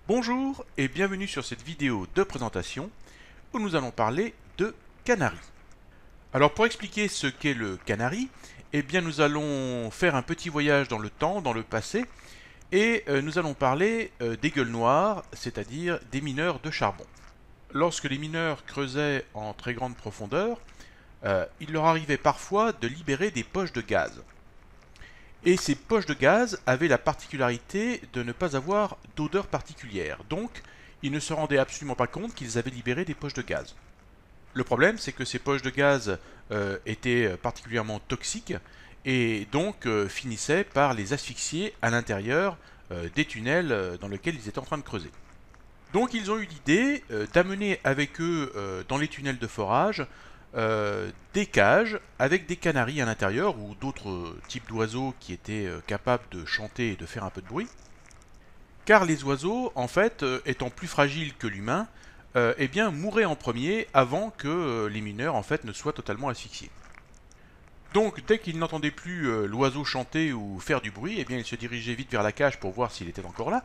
Bonjour et bienvenue sur cette vidéo de présentation où nous allons parler de Canary. Alors pour expliquer ce qu'est le Canary, eh bien nous allons faire un petit voyage dans le temps, dans le passé, et nous allons parler des gueules noires, c'est-à-dire des mineurs de charbon. Lorsque les mineurs creusaient en très grande profondeur, il leur arrivait parfois de libérer des poches de gaz. Et ces poches de gaz avaient la particularité de ne pas avoir d'odeur particulière, donc ils ne se rendaient absolument pas compte qu'ils avaient libéré des poches de gaz. Le problème, c'est que ces poches de gaz étaient particulièrement toxiques et donc finissaient par les asphyxier à l'intérieur des tunnels dans lesquels ils étaient en train de creuser. Donc ils ont eu l'idée d'amener avec eux dans les tunnels de forage des cages avec des canaris à l'intérieur ou d'autres types d'oiseaux qui étaient capables de chanter et de faire un peu de bruit. Car les oiseaux, en fait, étant plus fragiles que l'humain, eh bien, mouraient en premier avant que les mineurs, en fait, ne soient totalement asphyxiés. Donc, dès qu'ils n'entendaient plus l'oiseau chanter ou faire du bruit, eh bien, ils se dirigeaient vite vers la cage pour voir s'il était encore là.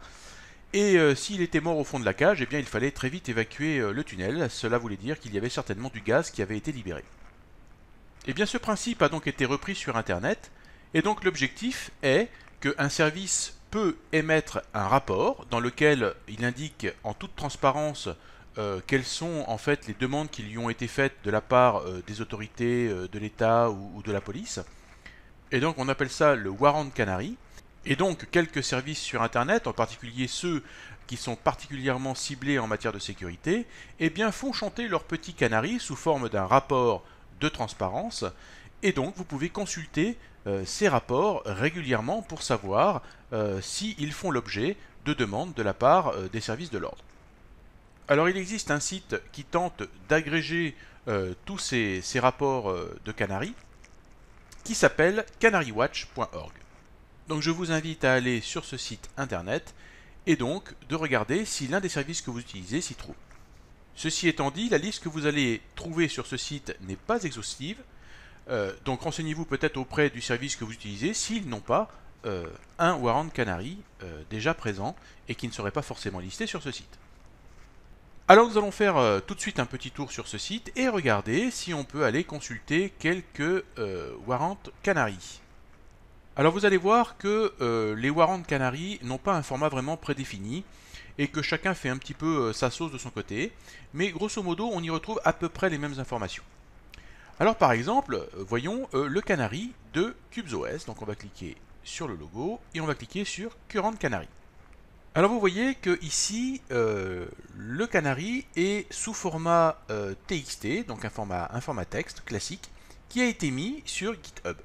Et s'il était mort au fond de la cage, eh bien, il fallait très vite évacuer le tunnel. Cela voulait dire qu'il y avait certainement du gaz qui avait été libéré. Eh bien, ce principe a donc été repris sur Internet, et donc l'objectif est qu'un service peut émettre un rapport dans lequel il indique en toute transparence quelles sont en fait les demandes qui lui ont été faites de la part des autorités de l'État ou de la police. Et donc on appelle ça le Warrant Canary. Et donc quelques services sur Internet, en particulier ceux qui sont particulièrement ciblés en matière de sécurité, eh bien font chanter leur petit canari sous forme d'un rapport de transparence. Et donc vous pouvez consulter ces rapports régulièrement pour savoir s'ils font l'objet de demandes de la part des services de l'ordre. Alors il existe un site qui tente d'agréger tous ces rapports de canaris qui s'appelle canarywatch.org. Donc je vous invite à aller sur ce site internet et donc de regarder si l'un des services que vous utilisez s'y trouve. Ceci étant dit, la liste que vous allez trouver sur ce site n'est pas exhaustive, donc renseignez-vous peut-être auprès du service que vous utilisez s'ils n'ont pas un Warrant Canary déjà présent et qui ne serait pas forcément listé sur ce site. Alors nous allons faire tout de suite un petit tour sur ce site et regarder si on peut aller consulter quelques Warrant Canary. Alors vous allez voir que les Warrant Canary n'ont pas un format vraiment prédéfini et que chacun fait un petit peu sa sauce de son côté, mais grosso modo on y retrouve à peu près les mêmes informations. Alors par exemple, voyons le Canary de CubesOS, donc on va cliquer sur le logo et on va cliquer sur Current Canary. Alors vous voyez que ici, le Canary est sous format TXT, donc un format texte classique, qui a été mis sur GitHub.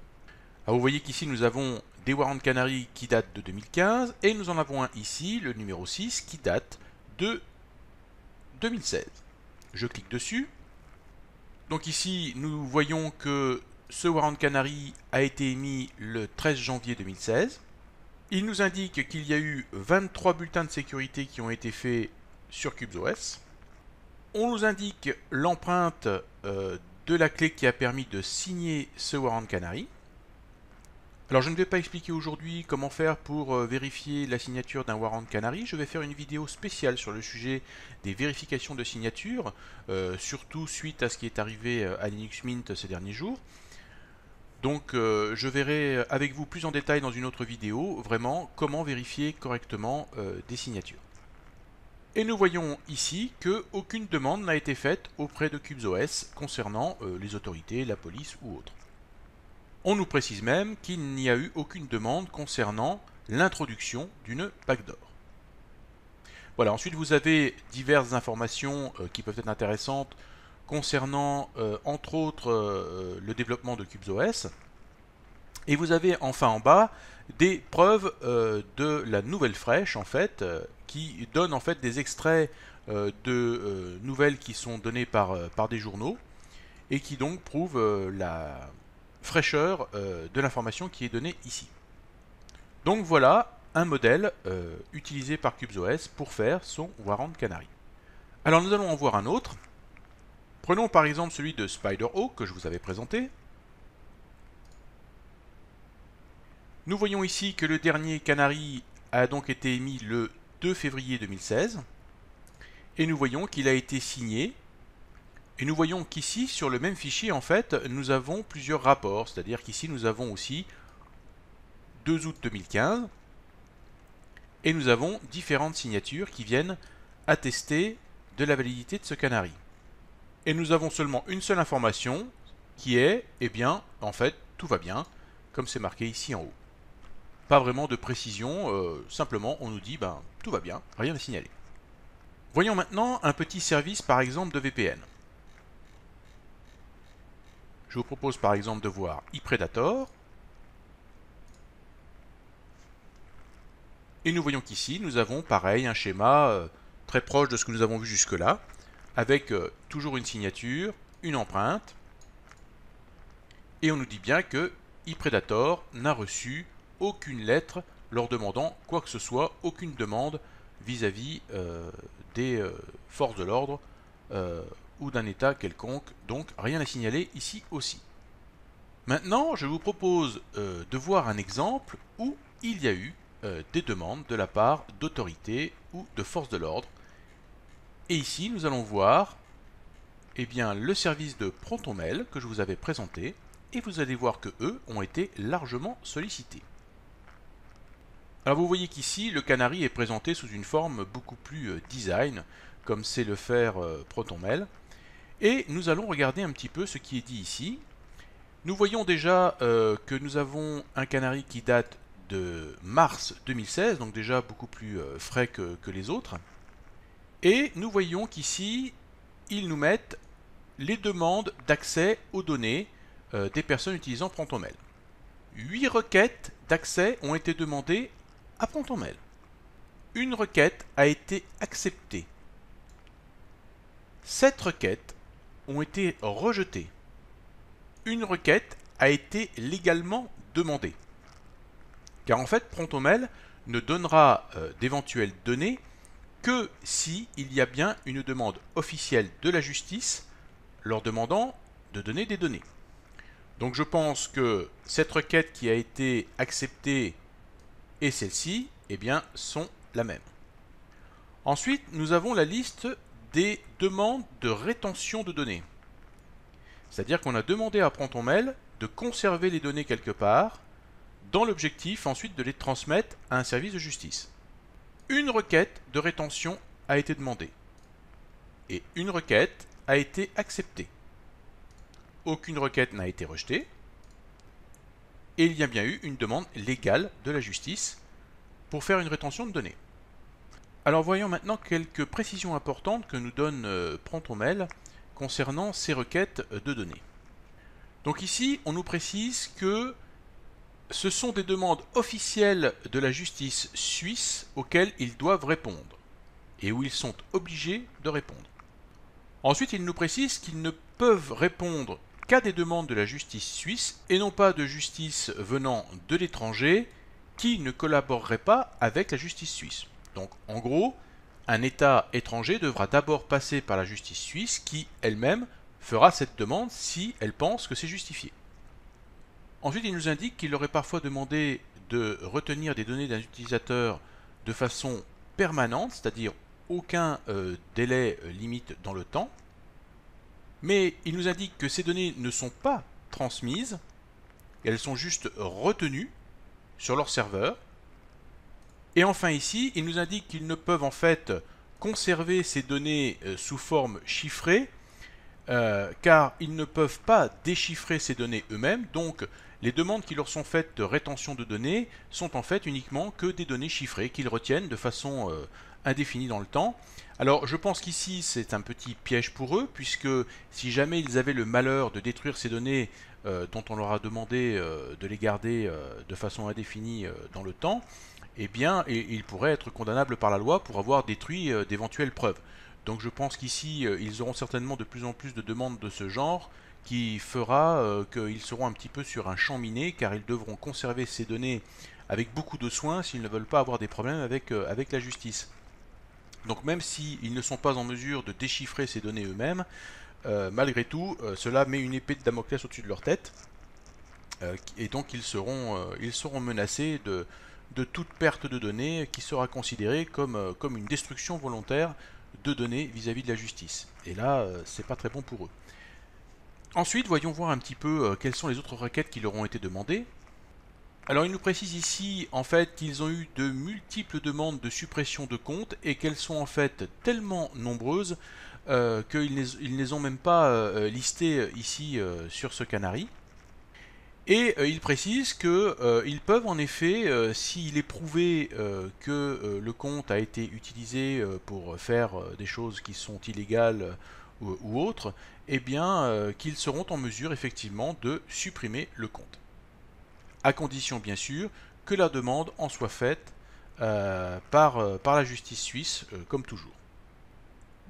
Alors vous voyez qu'ici nous avons des Warrant Canary qui datent de 2015 et nous en avons un ici, le numéro 6, qui date de 2016. Je clique dessus. Donc ici nous voyons que ce Warrant Canary a été émis le 13 janvier 2016. Il nous indique qu'il y a eu 23 bulletins de sécurité qui ont été faits sur CubesOS. On nous indique l'empreinte de la clé qui a permis de signer ce Warrant Canary. Alors je ne vais pas expliquer aujourd'hui comment faire pour vérifier la signature d'un Warrant Canary, je vais faire une vidéo spéciale sur le sujet des vérifications de signature, surtout suite à ce qui est arrivé à Linux Mint ces derniers jours. Donc je verrai avec vous plus en détail dans une autre vidéo, vraiment comment vérifier correctement des signatures. Et nous voyons ici qu'aucune demande n'a été faite auprès de CubesOS concernant les autorités, la police ou autres. On nous précise même qu'il n'y a eu aucune demande concernant l'introduction d'une backdoor. Voilà, ensuite vous avez diverses informations qui peuvent être intéressantes concernant entre autres le développement de CubesOS. Et vous avez enfin en bas des preuves de la nouvelle fraîche en fait, qui donne en fait des extraits de nouvelles qui sont données par des journaux et qui donc prouvent la fraîcheur de l'information qui est donnée ici. Donc voilà un modèle utilisé par CubesOS pour faire son Warrant Canary. Alors nous allons en voir un autre. Prenons par exemple celui de SpiderHawk que je vous avais présenté. Nous voyons ici que le dernier Canary a donc été émis le 2 février 2016. Et nous voyons qu'il a été signé. Et nous voyons qu'ici, sur le même fichier, en fait, nous avons plusieurs rapports. C'est-à-dire qu'ici, nous avons aussi 2 août 2015. Et nous avons différentes signatures qui viennent attester de la validité de ce canari. Et nous avons seulement une seule information qui est, eh bien, en fait, tout va bien, comme c'est marqué ici en haut. Pas vraiment de précision, simplement on nous dit, ben, tout va bien, rien à signaler. Voyons maintenant un petit service, par exemple, de VPN. Je vous propose par exemple de voir ePredator. Et nous voyons qu'ici, nous avons pareil un schéma très proche de ce que nous avons vu jusque-là, avec toujours une signature, une empreinte. Et on nous dit bien que ePredator n'a reçu aucune lettre leur demandant quoi que ce soit, aucune demande vis-à-vis des forces de l'ordre ou d'un État quelconque, donc rien à signaler ici aussi. Maintenant, je vous propose de voir un exemple où il y a eu des demandes de la part d'autorités ou de forces de l'ordre. Et ici, nous allons voir eh bien, le service de ProtonMail que je vous avais présenté, et vous allez voir que eux ont été largement sollicités. Alors vous voyez qu'ici, le canari est présenté sous une forme beaucoup plus design, comme sait le faire ProtonMail. Et nous allons regarder un petit peu ce qui est dit ici. Nous voyons déjà que nous avons un canari qui date de mars 2016, donc déjà beaucoup plus frais que les autres. Et nous voyons qu'ici, ils nous mettent les demandes d'accès aux données des personnes utilisant ProtonMail. 8 requêtes d'accès ont été demandées à ProtonMail. Une requête a été acceptée. 7 requêtes ont été rejetées. Une requête a été légalement demandée. Car en fait, ProtonMail ne donnera d'éventuelles données que s'il y a bien une demande officielle de la justice leur demandant de donner des données. Donc je pense que cette requête qui a été acceptée et celle-ci, eh bien, sont la même. Ensuite, nous avons la liste des demandes de rétention de données. C'est-à-dire qu'on a demandé à ProtonMail de conserver les données quelque part, dans l'objectif ensuite de les transmettre à un service de justice. Une requête de rétention a été demandée. Et une requête a été acceptée. Aucune requête n'a été rejetée. Et il y a bien eu une demande légale de la justice pour faire une rétention de données. Alors voyons maintenant quelques précisions importantes que nous donne ProtonMail concernant ces requêtes de données. Donc ici, on nous précise que ce sont des demandes officielles de la justice suisse auxquelles ils doivent répondre et où ils sont obligés de répondre. Ensuite, ils nous précisent qu'ils ne peuvent répondre qu'à des demandes de la justice suisse et non pas de justice venant de l'étranger qui ne collaborerait pas avec la justice suisse. Donc en gros, un État étranger devra d'abord passer par la justice suisse qui, elle-même, fera cette demande si elle pense que c'est justifié. Ensuite, il nous indique qu'il aurait parfois demandé de retenir des données d'un utilisateur de façon permanente, c'est-à-dire aucun délai limite dans le temps. Mais il nous indique que ces données ne sont pas transmises, elles sont juste retenues sur leur serveur. Et enfin ici, il nous indique qu'ils ne peuvent en fait conserver ces données sous forme chiffrée, car ils ne peuvent pas déchiffrer ces données eux-mêmes, donc les demandes qui leur sont faites de rétention de données sont en fait uniquement que des données chiffrées qu'ils retiennent de façon indéfinie dans le temps. Alors je pense qu'ici c'est un petit piège pour eux, puisque si jamais ils avaient le malheur de détruire ces données dont on leur a demandé de les garder de façon indéfinie dans le temps, eh bien ils pourraient être condamnables par la loi pour avoir détruit d'éventuelles preuves. Donc je pense qu'ici ils auront certainement de plus en plus de demandes de ce genre, qui fera qu'ils seront un petit peu sur un champ miné, car ils devront conserver ces données avec beaucoup de soin s'ils ne veulent pas avoir des problèmes avec la justice. Donc même s'ils ne sont pas en mesure de déchiffrer ces données eux-mêmes, malgré tout, cela met une épée de Damoclès au-dessus de leur tête, et donc ils seront menacés de toute perte de données qui sera considérée comme une destruction volontaire de données vis-à-vis de la justice. Et là, c'est pas très bon pour eux. Ensuite, voyons voir un petit peu quelles sont les autres requêtes qui leur ont été demandées. Alors, il nous précise ici en fait qu'ils ont eu de multiples demandes de suppression de comptes et qu'elles sont en fait tellement nombreuses qu'ils ne les ont même pas listées ici sur ce Canary. Et il précise qu'ils peuvent en effet, s'il est prouvé que le compte a été utilisé pour faire des choses qui sont illégales ou autres, eh bien qu'ils seront en mesure effectivement de supprimer le compte. À condition bien sûr que la demande en soit faite par la justice suisse, comme toujours.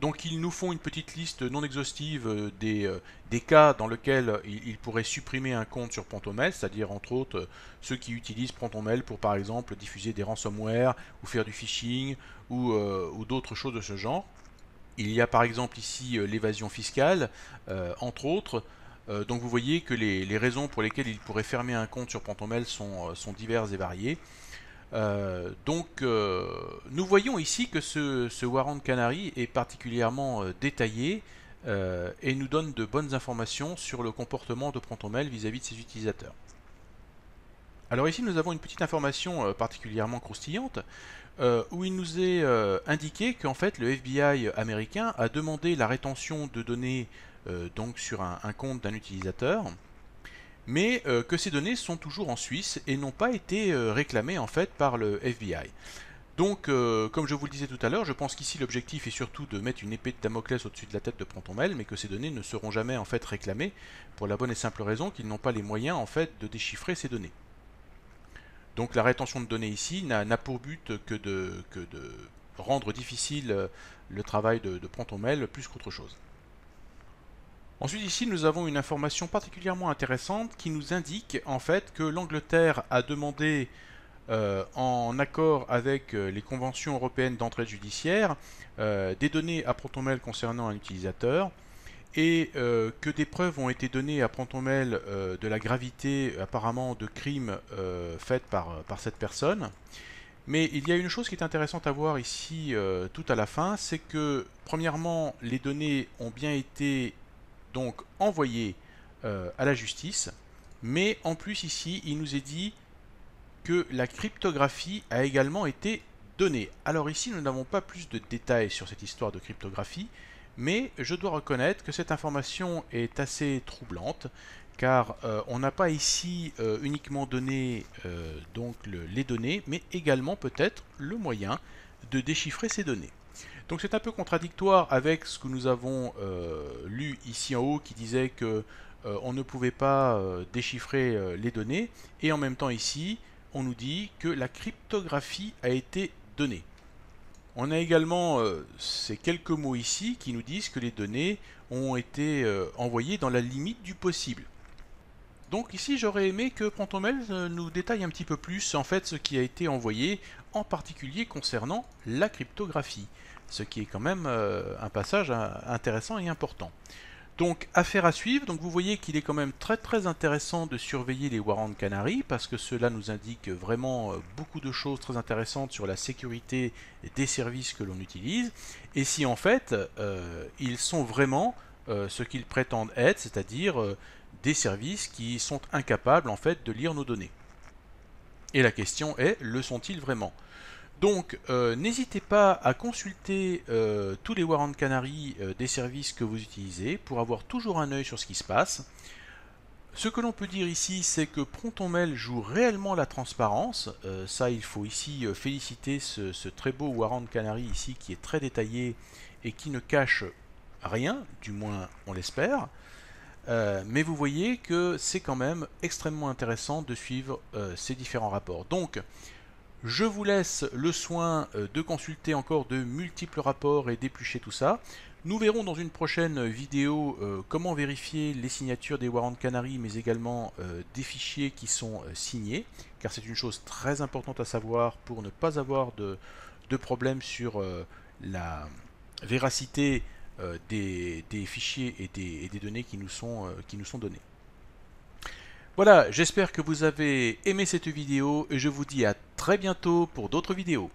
Donc ils nous font une petite liste non exhaustive des cas dans lesquels ils pourraient supprimer un compte sur Protonmail, c'est-à-dire entre autres ceux qui utilisent Protonmail pour par exemple diffuser des ransomware ou faire du phishing ou d'autres choses de ce genre. Il y a par exemple ici l'évasion fiscale, entre autres. Donc vous voyez que les raisons pour lesquelles ils pourraient fermer un compte sur Protonmail sont diverses et variées. Nous voyons ici que ce Warrant Canary est particulièrement détaillé et nous donne de bonnes informations sur le comportement de Protonmail vis-à-vis de ses utilisateurs. Alors ici nous avons une petite information particulièrement croustillante où il nous est indiqué qu'en fait le FBI américain a demandé la rétention de données donc sur un compte d'un utilisateur, mais que ces données sont toujours en Suisse et n'ont pas été réclamées en fait par le FBI. Donc, comme je vous le disais tout à l'heure, je pense qu'ici l'objectif est surtout de mettre une épée de Damoclès au-dessus de la tête de Protonmail, mais que ces données ne seront jamais en fait réclamées pour la bonne et simple raison qu'ils n'ont pas les moyens en fait de déchiffrer ces données. Donc la rétention de données ici n'a pour but que de rendre difficile le travail de Protonmail plus qu'autre chose. Ensuite ici nous avons une information particulièrement intéressante qui nous indique en fait que l'Angleterre a demandé en accord avec les conventions européennes d'entraide judiciaire des données à Protonmail concernant un utilisateur et que des preuves ont été données à Protonmail de la gravité apparemment de crimes faits par cette personne. Mais il y a une chose qui est intéressante à voir ici tout à la fin, c'est que premièrement les données ont bien été donc envoyées à la justice, mais en plus ici il nous est dit que la cryptographie a également été donnée. Alors ici nous n'avons pas plus de détails sur cette histoire de cryptographie, mais je dois reconnaître que cette information est assez troublante, car on n'a pas ici uniquement donné donc les données, mais également peut-être le moyen de déchiffrer ces données. Donc c'est un peu contradictoire avec ce que nous avons lu ici en haut qui disait que on ne pouvait pas déchiffrer les données, et en même temps ici on nous dit que la cryptographie a été donnée. On a également ces quelques mots ici qui nous disent que les données ont été envoyées dans la limite du possible. Donc ici j'aurais aimé que Protonmail nous détaille un petit peu plus en fait ce qui a été envoyé, en particulier concernant la cryptographie, ce qui est quand même un passage intéressant et important. Donc affaire à suivre, donc vous voyez qu'il est quand même très intéressant de surveiller les Warrant Canary parce que cela nous indique vraiment beaucoup de choses très intéressantes sur la sécurité des services que l'on utilise et si en fait ils sont vraiment ce qu'ils prétendent être, c'est-à-dire des services qui sont incapables en fait de lire nos données. Et la question est, le sont-ils vraiment ? Donc, n'hésitez pas à consulter tous les Warrant Canary des services que vous utilisez pour avoir toujours un œil sur ce qui se passe. Ce que l'on peut dire ici, c'est que Protonmail joue réellement la transparence. Ça, il faut ici féliciter ce très beau Warrant Canary ici qui est très détaillé et qui ne cache rien, du moins on l'espère. Mais vous voyez que c'est quand même extrêmement intéressant de suivre ces différents rapports. Donc, je vous laisse le soin de consulter encore de multiples rapports et d'éplucher tout ça. Nous verrons dans une prochaine vidéo comment vérifier les signatures des Warrant Canary, mais également des fichiers qui sont signés, car c'est une chose très importante à savoir pour ne pas avoir de problème sur la véracité des fichiers et des données qui nous sont données. Voilà, j'espère que vous avez aimé cette vidéo et je vous dis à très bientôt pour d'autres vidéos.